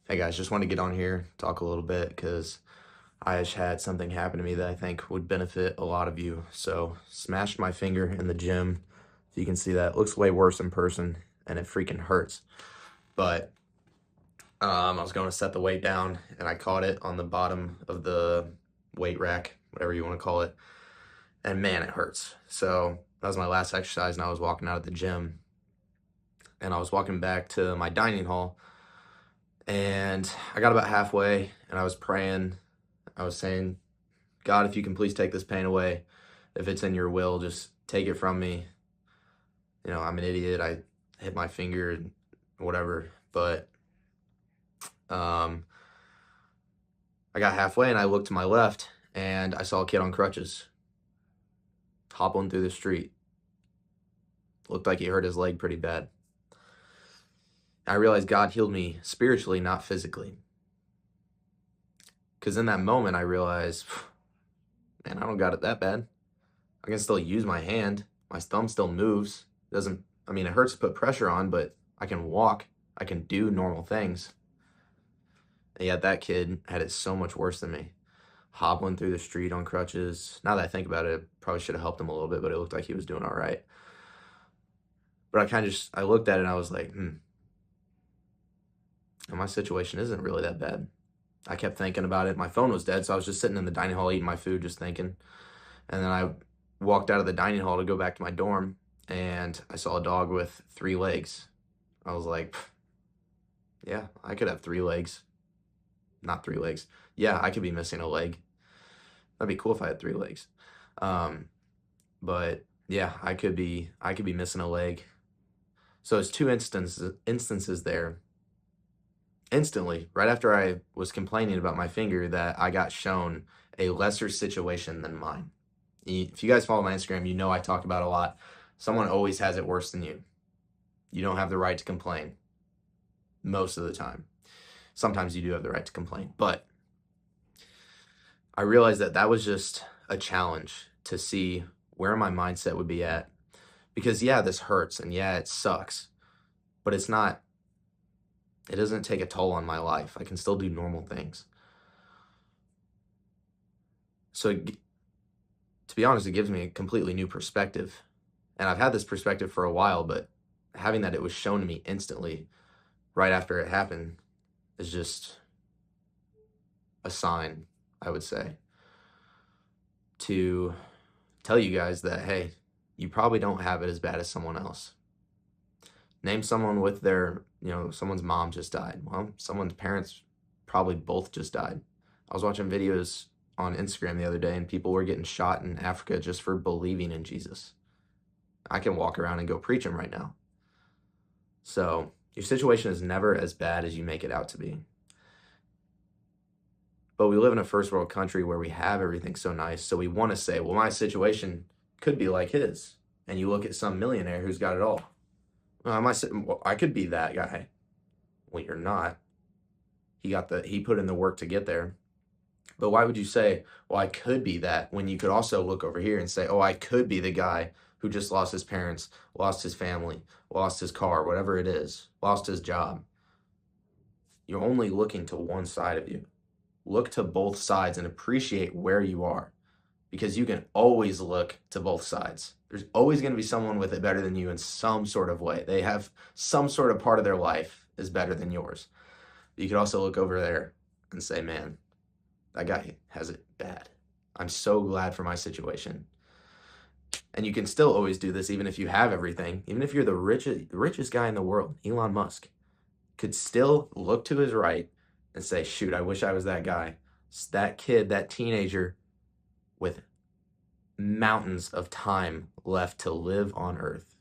Hey guys, just want to get on here, talk a little bit because I just had something happen to me that I think would benefit a lot of you. So, smashed my finger in the gym. If you can see that, it looks way worse in person and it freaking hurts. But I was going to set the weight down and I caught it on the bottom of the weight rack, whatever you want to call it. And man, it hurts. So, that was my last exercise and I was walking out of the gym and I was walking back to my dining hall and I got about halfway and I was praying. I was saying, God, if you can please take this pain away, if it's in your will, just take it from me. You know, I'm an idiot. I hit my finger and whatever. But um, I got halfway and I looked to my left and I saw a kid on crutches hobbling through the street. Looked like he hurt his leg pretty bad. I realized God healed me spiritually, not physically. Because in that moment, I realized, man, I don't got it that bad. I can still use my hand. My thumb still moves. Doesn't, I mean, it hurts to put pressure on, but I can walk. I can do normal things. And yet that kid had it so much worse than me. Hobbling through the street on crutches. Now that I think about it, probably should have helped him a little bit, but it looked like he was doing all right. But I kind of just, I looked at it and I was like, my situation isn't really that bad. I kept thinking about it. My phone was dead, so I was just sitting in the dining hall eating my food, just thinking. And then I walked out of the dining hall to go back to my dorm, and I saw a dog with 3 legs. I was like, yeah, I could have 3 legs. Not 3 legs. Yeah, I could be missing a leg. That'd be cool if I had 3 legs. Um, but yeah, I could be missing a leg. So it's two instances there. Instantly, right after I was complaining about my finger, that I got shown a lesser situation than mine. If you guys follow my Instagram, you know I talk about a lot. Someone always has it worse than you. You don't have the right to complain most of the time. Sometimes you do have the right to complain, but I realized that that was just a challenge to see where my mindset would be at. Because yeah, this hurts and yeah, it sucks, but it doesn't take a toll on my life. I can still do normal things. So to be honest, it gives me a completely new perspective. And I've had this perspective for a while, but having that it was shown to me instantly right after it happened is just a sign, I would say, to tell you guys that, hey, you probably don't have it as bad as someone else. Name someone with someone's mom just died. Well, someone's parents probably both just died. I was watching videos on Instagram the other day and people were getting shot in Africa just for believing in Jesus. I can walk around and go preach him right now. So your situation is never as bad as you make it out to be. But we live in a first world country where we have everything so nice. So we want to say, well, my situation could be like his. And you look at some millionaire who's got it all. Well, I could be that guy. Well, you're not. He put in the work to get there. But why would you say, well, I could be that, when you could also look over here and say, oh, I could be the guy who just lost his parents, lost his family, lost his car, whatever it is, lost his job. You're only looking to one side of you. Look to both sides and appreciate where you are, because you can always look to both sides. There's always going to be someone with it better than you in some sort of way. They have some sort of part of their life is better than yours. You could also look over there and say, man, that guy has it bad. I'm so glad for my situation. And you can still always do this even if you have everything. Even if you're the richest guy in the world, Elon Musk could still look to his right and say, shoot, I wish I was that guy. That kid, that teenager with mountains of time left to live on Earth.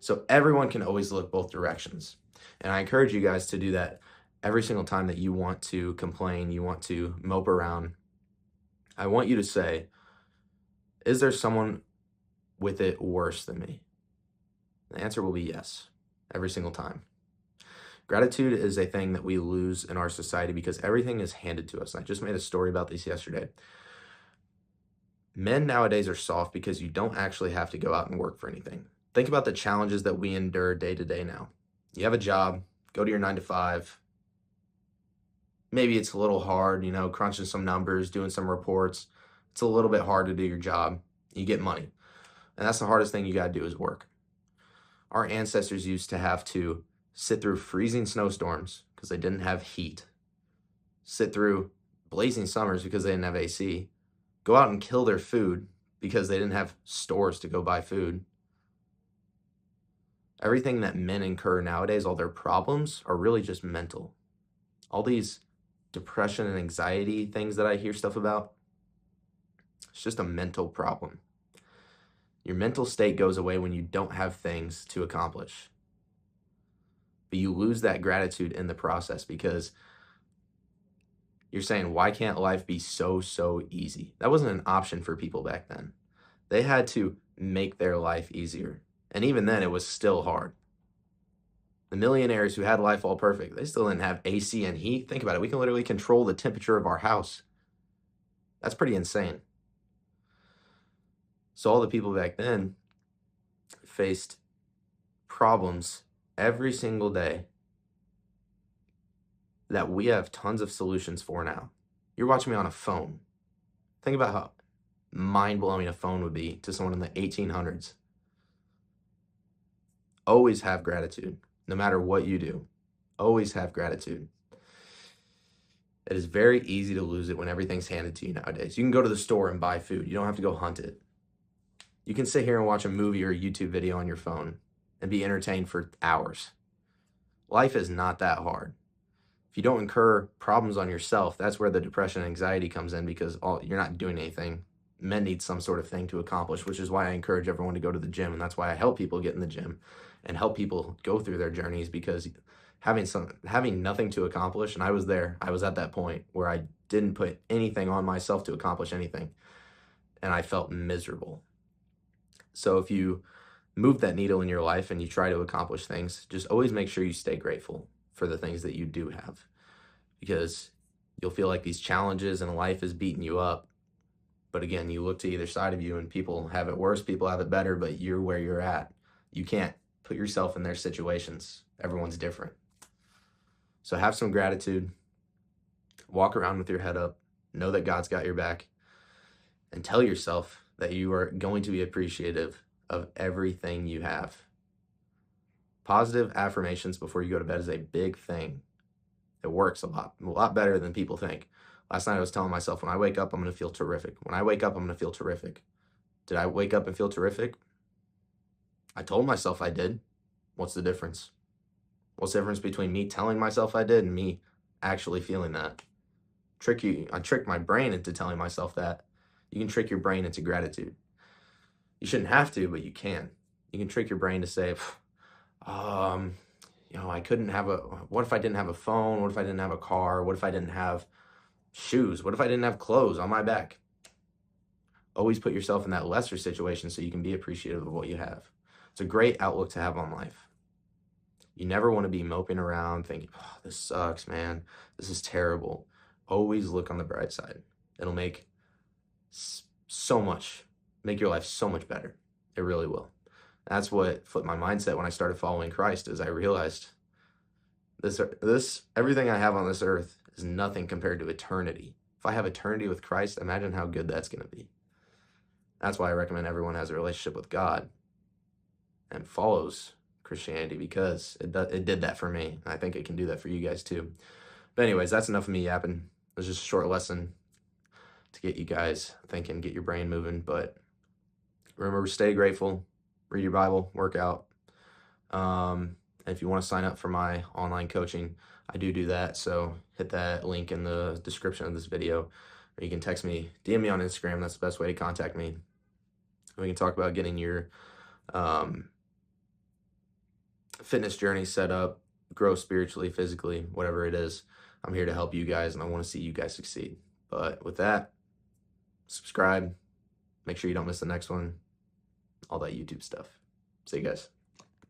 So everyone can always look both directions. And I encourage you guys to do that every single time that you want to complain, you want to mope around. I want you to say, is there someone with it worse than me? The answer will be yes, every single time. Gratitude is a thing that we lose in our society because everything is handed to us. I just made a story about this yesterday. Men nowadays are soft because you don't actually have to go out and work for anything. Think about the challenges that we endure day to day now. You have a job, go to your 9 to 5, maybe it's a little hard, crunching some numbers, doing some reports. It's a little bit hard to do your job. You get money. And that's the hardest thing you got to do is work. Our ancestors used to have to sit through freezing snowstorms because they didn't have heat, sit through blazing summers because they didn't have AC, go out and kill their food because they didn't have stores to go buy food. Everything that men incur nowadays, all their problems are really just mental. All these depression and anxiety things that I hear stuff about, it's just a mental problem. Your mental state goes away when you don't have things to accomplish. But you lose that gratitude in the process because you're saying, why can't life be so easy? That wasn't an option for people back then. They had to make their life easier. And even then, it was still hard. The millionaires who had life all perfect, they still didn't have AC and heat. Think about it. We can literally control the temperature of our house. That's pretty insane. So all the people back then faced problems every single day that we have tons of solutions for now. You're watching me on a phone. Think about how mind-blowing a phone would be to someone in the 1800s. Always have gratitude, no matter what you do. Always have gratitude. It is very easy to lose it when everything's handed to you nowadays. You can go to the store and buy food. You don't have to go hunt it. You can sit here and watch a movie or a YouTube video on your phone and be entertained for hours. Life is not that hard. If you don't incur problems on yourself, that's where the depression and anxiety comes in because you're not doing anything. Men need some sort of thing to accomplish, which is why I encourage everyone to go to the gym. And that's why I help people get in the gym and help people go through their journeys because having nothing to accomplish, and I was there, I was at that point where I didn't put anything on myself to accomplish anything. And I felt miserable. So if you move that needle in your life and you try to accomplish things, just always make sure you stay grateful for the things that you do have, because you'll feel like these challenges and life is beating you up. But again, you look to either side of you and people have it worse, people have it better, but you're where you're at. You can't put yourself in their situations. Everyone's different. So have some gratitude, walk around with your head up, know that God's got your back, and tell yourself that you are going to be appreciative of everything you have. Positive affirmations before you go to bed is a big thing. It works a lot better than people think. Last night I was telling myself, when I wake up, I'm going to feel terrific. When I wake up, I'm going to feel terrific. Did I wake up and feel terrific? I told myself I did. What's the difference? What's the difference between me telling myself I did and me actually feeling that? I tricked my brain into telling myself that. You can trick your brain into gratitude. You shouldn't have to, but you can. You can trick your brain to say, I couldn't have what if I didn't have a phone? What if I didn't have a car? What if I didn't have shoes? What if I didn't have clothes on my back? Always put yourself in that lesser situation so you can be appreciative of what you have. It's a great outlook to have on life. You never want to be moping around thinking, oh, this sucks, man. This is terrible. Always look on the bright side. It'll make your life so much better. It really will. That's what flipped my mindset when I started following Christ, is I realized this everything I have on this earth is nothing compared to eternity. If I have eternity with Christ, imagine how good that's going to be. That's why I recommend everyone has a relationship with God and follows Christianity, because it did that for me. I think it can do that for you guys too. But anyways, that's enough of me yapping. It was just a short lesson to get you guys thinking, get your brain moving. But remember, stay grateful, read your Bible, work out. And if you want to sign up for my online coaching, I do that. So hit that link in the description of this video, or you can text me, DM me on Instagram. That's the best way to contact me. We can talk about getting your fitness journey set up, grow spiritually, physically, whatever it is. I'm here to help you guys, and I want to see you guys succeed. But with that, subscribe, make sure you don't miss the next one, all that YouTube stuff. See you guys.